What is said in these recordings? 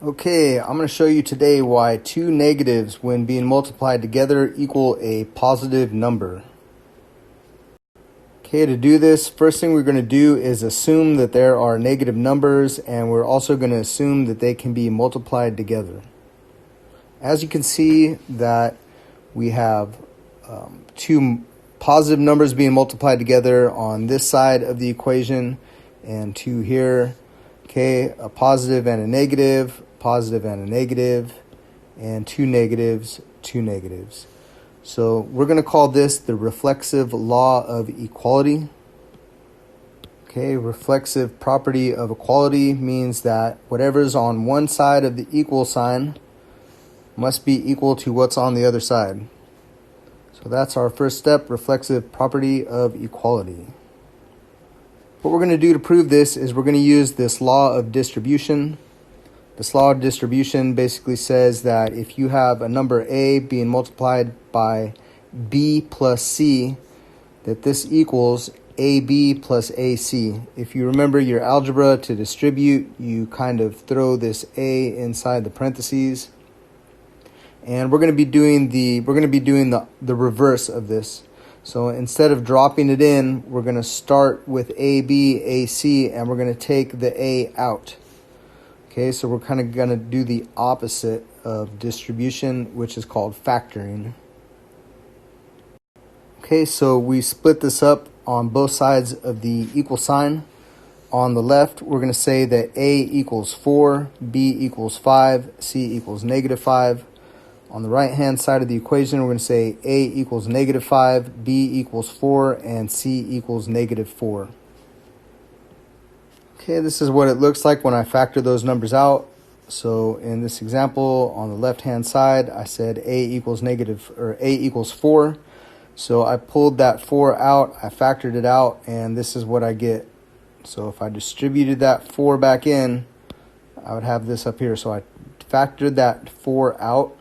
Okay, I'm going to show you today why two negatives when being multiplied together equal a positive number. Okay, to do this, first thing we're going to do is assume that there are negative numbers, and we're also going to assume that they can be multiplied together. As you can see that we have two positive numbers being multiplied together on this side of the equation and two here. Okay, a positive and a negative, positive and a negative, and two negatives, two negatives. So we're going to call this the reflexive law of equality. Okay, reflexive property of equality means that whatever's on one side of the equal sign must be equal to what's on the other side. So that's our first step, reflexive property of equality. What we're going to do to prove this is we're going to use this law of distribution. This law of distribution basically says that if you have a number A being multiplied by B plus C, that this equals AB plus AC. If you remember your algebra, to distribute, you kind of throw this A inside the parentheses. And we're going to be doing the reverse of this. So instead of dropping it in, we're going to start with AB, AC, and we're going to take the A out. Okay, so we're kind of going to do the opposite of distribution, which is called factoring. Okay, so we split this up on both sides of the equal sign. On the left, we're going to say that A equals 4, B equals 5, C equals negative 5. On the right-hand side of the equation, we're going to say A equals negative 5, B equals 4, and C equals negative 4. Okay, this is what it looks like when I factor those numbers out. So in this example, on the left-hand side, I said A equals 4. So I pulled that 4 out, I factored it out, and this is what I get. So if I distributed that 4 back in, I would have this up here. So I factored that 4 out.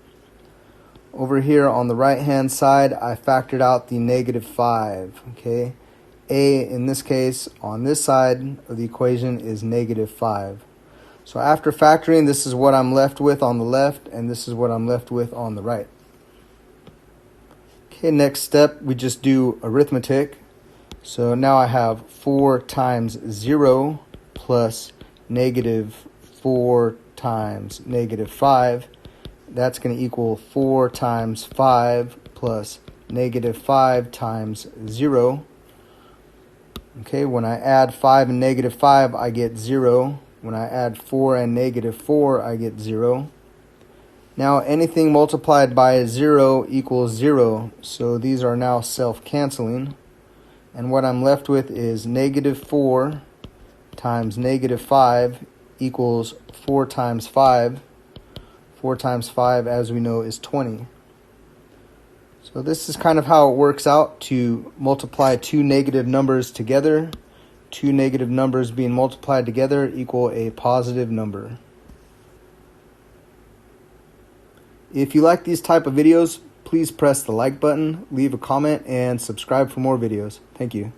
Over here on the right-hand side, I factored out the negative 5, okay? A, in this case, on this side of the equation is negative 5. So after factoring, this is what I'm left with on the left, and this is what I'm left with on the right. Okay, next step, we just do arithmetic. So now I have 4 times 0 plus negative 4 times negative 5. That's going to equal 4 times 5 plus negative 5 times 0. Okay, when I add 5 and negative 5, I get 0. When I add 4 and negative 4, I get 0. Now, anything multiplied by 0 equals 0. So these are now self-canceling. And what I'm left with is negative 4 times negative 5 equals 4 times 5. 4 times 5, as we know, is 20. So this is kind of how it works out to multiply two negative numbers together. Two negative numbers being multiplied together equal a positive number. If you like these type of videos, please press the like button, leave a comment, and subscribe for more videos. Thank you.